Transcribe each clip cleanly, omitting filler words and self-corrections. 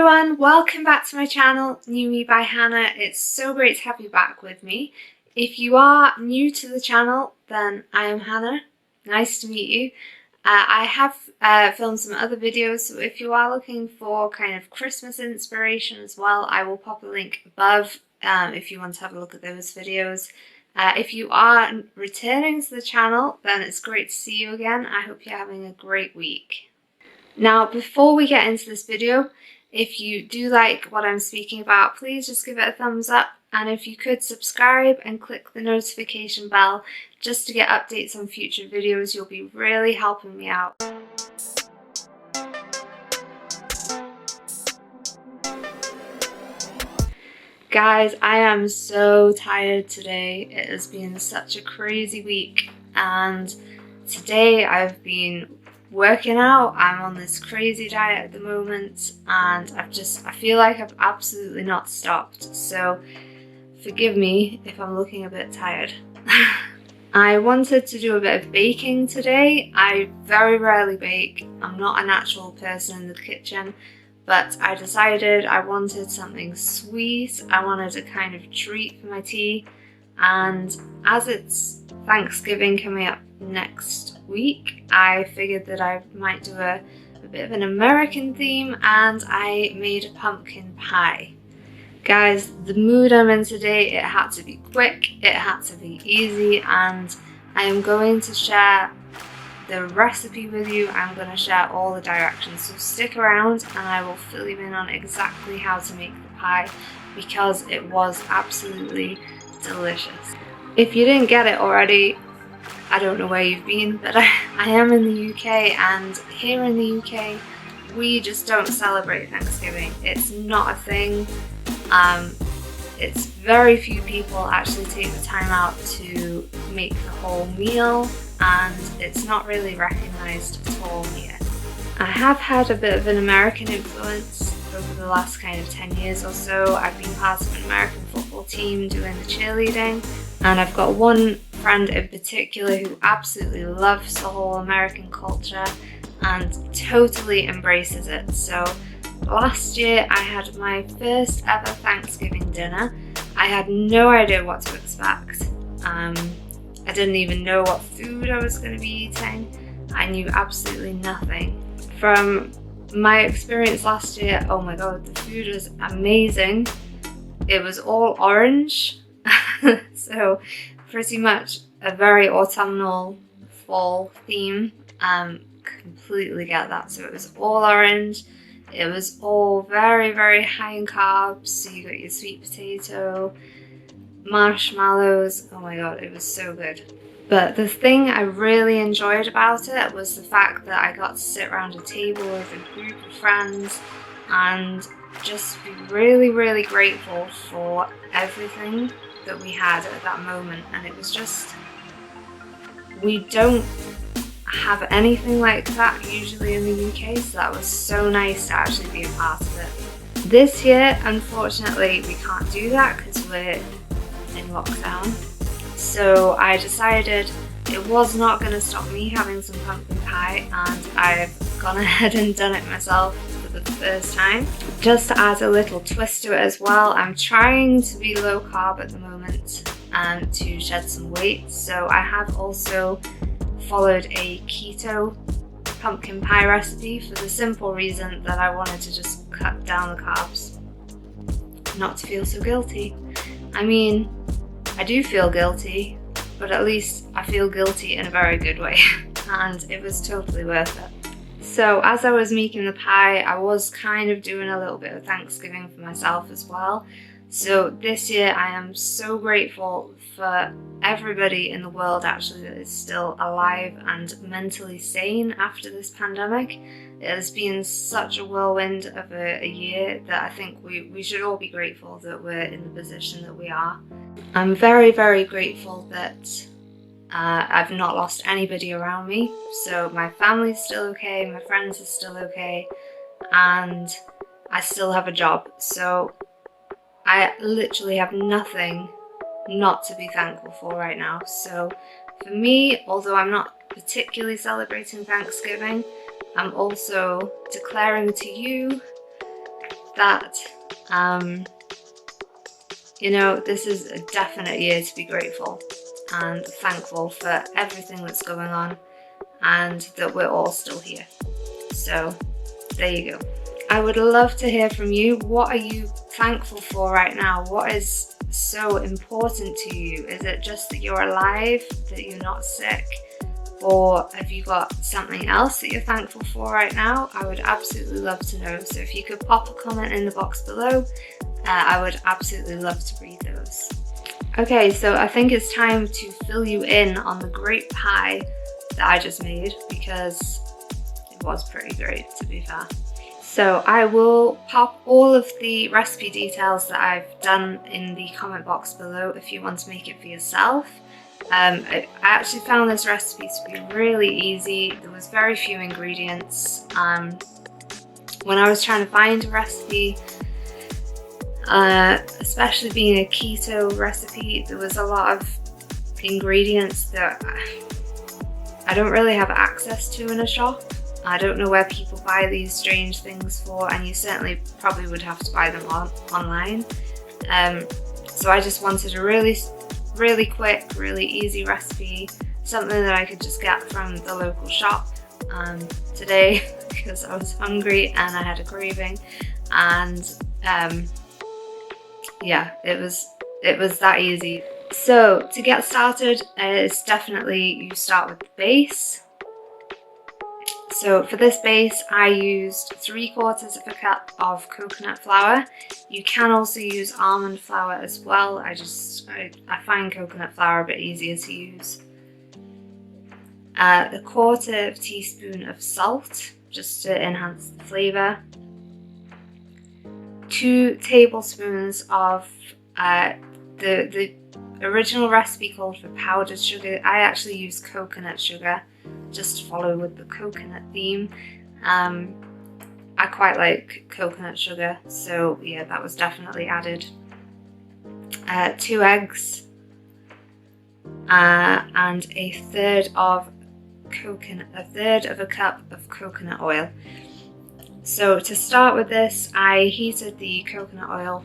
everyone, welcome back to my channel, New Me by Hannah. It's so great to have you back with me. If you are new to the channel, then I am Hannah. Nice to meet you. I have filmed some other videos, so if you are looking for kind of Christmas inspiration as well, I will pop a link above if you want to have a look at those videos. If you are returning to the channel, then it's great to see you again. I hope you're having a great week. Now, before we get into this video, if you do like what I'm speaking about, please just give it a thumbs up, and if you could subscribe and click the notification bell just to get updates on future videos, you'll be really helping me out. Guys, I am so tired today. It has been such a crazy week, and today I've been working out. I'm on this crazy diet at the moment, and I feel like I've absolutely not stopped, so forgive me if I'm looking a bit tired. I wanted to do a bit of baking today. I very rarely bake. I'm not a natural person in the kitchen, but I decided I wanted something sweet. I wanted a kind of treat for my tea, and as it's Thanksgiving coming up next week, I figured that I might do a bit of an American theme, and I made a pumpkin pie. Guys, the mood I'm in today, it had to be quick, it had to be easy, and I am going to share the recipe with you. I'm going to share all the directions, so stick around and I will fill you in on exactly how to make the pie, because it was absolutely delicious. If you didn't get it already, I don't know where you've been, but I am in the UK, and here in the UK we just don't celebrate Thanksgiving. It's not a thing. It's very few people actually take the time out to make the whole meal, and it's not really recognised at all here. I have had a bit of an American influence over the last kind of 10 years or so. I've been part of an American football team doing the cheerleading, and I've got one friend in particular who absolutely loves the whole American culture and totally embraces it. So last year I had my first ever Thanksgiving dinner. I had no idea what to expect. I didn't even know what food I was going to be eating. I knew absolutely nothing. From my experience last year, oh my god, the food was amazing. It was all orange. So pretty much a very autumnal fall theme. Completely get that. So it was all orange. It was all very, very high in carbs. So you got your sweet potato, marshmallows. Oh my god, it was so good. But the thing I really enjoyed about it was the fact that I got to sit around a table with a group of friends and just be really, really grateful for everything that we had at that moment. And it was just, we don't have anything like that usually in the UK, so that was so nice to actually be a part of it. This year, unfortunately, we can't do that because we're in lockdown. So I decided it was not going to stop me having some pumpkin pie, and I've gone ahead and done it myself for the first time. Just to add a little twist to it as well, I'm trying to be low carb at the moment and to shed some weight. So I have also followed a keto pumpkin pie recipe for the simple reason that I wanted to just cut down the carbs, not to feel so guilty. I mean, I do feel guilty, but at least I feel guilty in a very good way, and it was totally worth it. So as I was making the pie, I was kind of doing a little bit of Thanksgiving for myself as well. So this year I am so grateful for everybody in the world actually that is still alive and mentally sane after this pandemic. It has been such a whirlwind of a year that I think we should all be grateful that we're in the position that we are. I'm very, very grateful that I've not lost anybody around me. So my family's still okay, my friends are still okay, and I still have a job. So I literally have nothing not to be thankful for right now. So for me, although I'm not particularly celebrating Thanksgiving, I'm also declaring to you that you know, this is a definite year to be grateful and thankful for everything that's going on, and that we're all still here. So there you go. I would love to hear from you. What are you thankful for right now? What is so important to you? Is it just that you're alive, that you're not sick? Or have you got something else that you're thankful for right now? I would absolutely love to know. So if you could pop a comment in the box below, I would absolutely love to read those. Okay, so I think it's time to fill you in on the great pie that I just made, because it was pretty great, to be fair. So I will pop all of the recipe details that I've done in the comment box below if you want to make it for yourself. I actually found this recipe to be really easy. There was very few ingredients. When I was trying to find a recipe, especially being a keto recipe, there was a lot of ingredients that I don't really have access to in a shop. I don't know where people buy these strange things for, and you certainly probably would have to buy them online. So I just wanted a really quick, really easy recipe, something that I could just get from the local shop today, because I was hungry and I had a craving, and yeah, it was that easy. So to get started, it's definitely you start with the base. So for this base, I used 3/4 cup of coconut flour. You can also use almond flour as well. I find coconut flour a bit easier to use. A 1/4 teaspoon of salt, just to enhance the flavour. 2 tablespoons of the original recipe called for powdered sugar. I actually use coconut sugar, just to follow with the coconut theme. I quite like coconut sugar, so yeah, that was definitely added. 2 eggs, and a third of a cup of coconut oil. So to start with this, I heated the coconut oil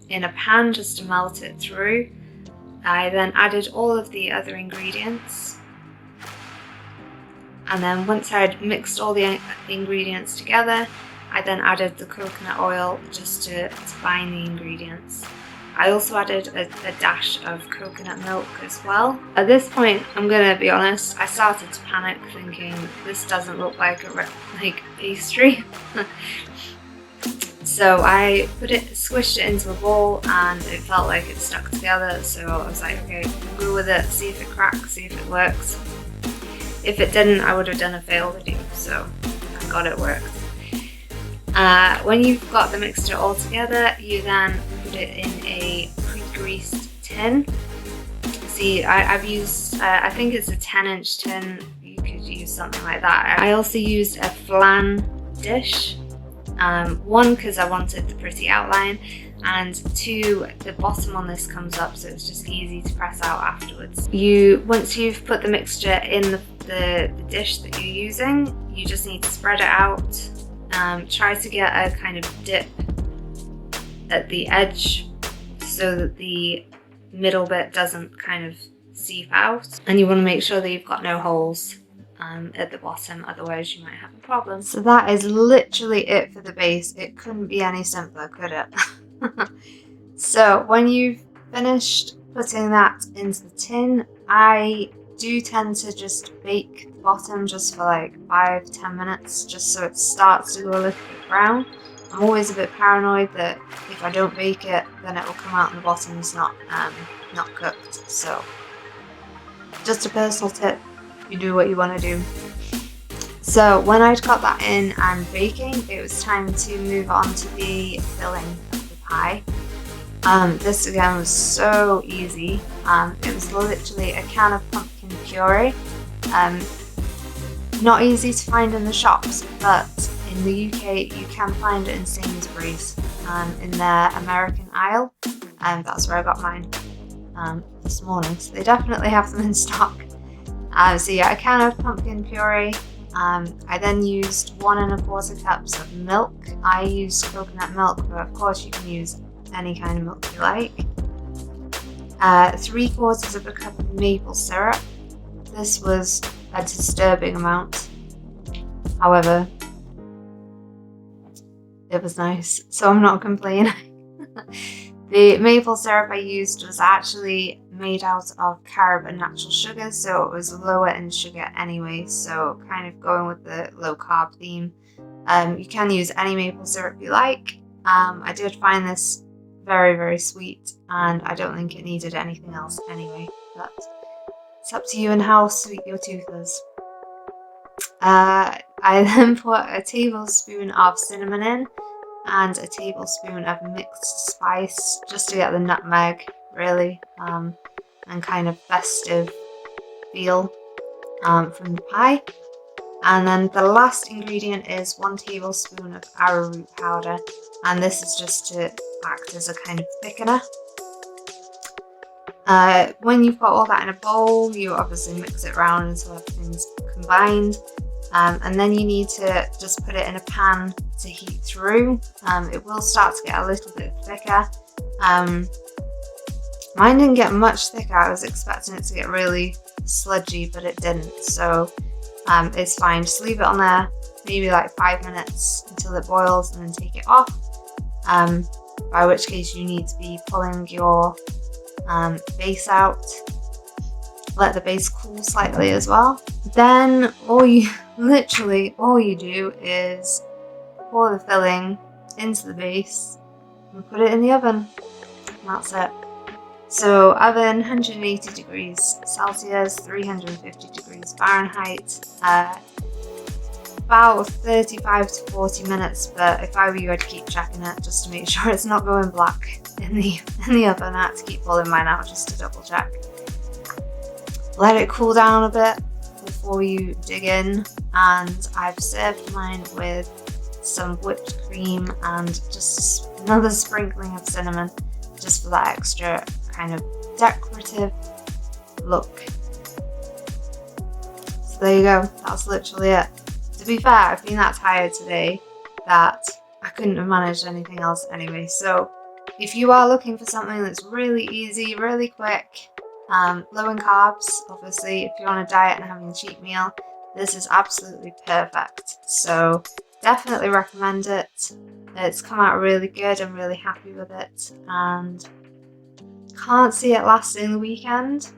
in a pan just to melt it through. I then added all of the other ingredients, and then once I'd mixed all the ingredients together, I then added the coconut oil just to bind the ingredients. I also added a dash of coconut milk as well. At this point, I'm gonna be honest, I started to panic, thinking this doesn't look like a pastry. So I squished it into a bowl, and it felt like it stuck together. So I was like, okay, we'll go with it, see if it cracks, see if it works. If it didn't, I would have done a fail video. So thank God it worked. When you've got the mixture all together, you then put it in a pre-greased tin. See, I've used, I think it's a 10-inch tin. You could use something like that. I also used a flan dish. 1, because I wanted the pretty outline, and 2, the bottom on this comes up, so it's just easy to press out afterwards. Once you've put the mixture in the dish that you're using, you just need to spread it out. Try to get a kind of dip at the edge so that the middle bit doesn't kind of seep out, and you want to make sure that you've got no holes at the bottom, otherwise you might have a problem. So that is literally it for the base. It couldn't be any simpler, could it? So when you've finished putting that into the tin, I do tend to just bake the bottom just for like 5-10 minutes, just so it starts to go a little bit brown. I'm always a bit paranoid that if I don't bake it, then it will come out and the bottom's not cooked. So just a personal tip. You do what you want to do. So when I'd got that in and baking, it was time to move on to the filling of the pie. This again was so easy. It was literally a can of pumpkin puree. Not easy to find in the shops, but in the UK you can find it in Sainsbury's in their American aisle, and that's where I got mine this morning. So they definitely have them in stock. So yeah, a can of pumpkin puree, I then used 1 1/4 cups of milk. I used coconut milk, but of course you can use any kind of milk you like. 3/4 of a cup of maple syrup. This was a disturbing amount. However, it was nice, so I'm not complaining. The maple syrup I used was actually made out of carb and natural sugars, so it was lower in sugar anyway, so kind of going with the low carb theme. You can use any maple syrup you like. I did find this very, very sweet, and I don't think it needed anything else anyway, but it's up to you and how sweet your tooth is. I then put a tablespoon of cinnamon in and a tablespoon of mixed spice just to get the nutmeg really and kind of festive feel from the pie. And then the last ingredient is 1 tablespoon of arrowroot powder, and this is just to act as a kind of thickener. When you've got all that in a bowl, you obviously mix it around until everything's combined. And then you need to just put it in a pan to heat through. It will start to get a little bit thicker. Mine didn't get much thicker. I was expecting it to get really sludgy, but it didn't. So it's fine. Just leave it on there, maybe like 5 minutes until it boils, and then take it off. By which case you need to be pulling your base out. Let the base cool slightly as well. Then literally all you do is pour the filling into the base and put it in the oven. And that's it. So oven 180 degrees Celsius, 350 degrees Fahrenheit, about 35 to 40 minutes, but if I were you I'd keep checking it just to make sure it's not going black in the oven. I had to keep pulling mine out just to double check. Let it cool down a bit before you dig in, and I've served mine with some whipped cream and just another sprinkling of cinnamon just for that extra kind of decorative look. So there you go, that's literally it. To be fair, I've been that tired today that I couldn't have managed anything else anyway. So if you are looking for something that's really easy, really quick, low in carbs, obviously if you're on a diet and having a cheat meal, this is absolutely perfect. So definitely recommend it. It's come out really good. I'm really happy with it, and can't see it lasting the weekend,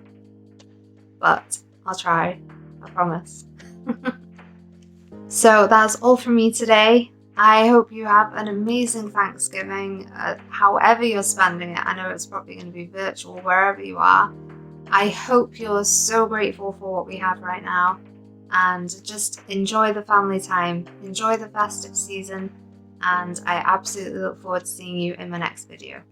but I'll try, I promise. So that's all from me today. I hope you have an amazing Thanksgiving, however you're spending it. I know it's probably going to be virtual wherever you are. I hope you're so grateful for what we have right now, and just enjoy the family time, enjoy the festive season, and I absolutely look forward to seeing you in my next video.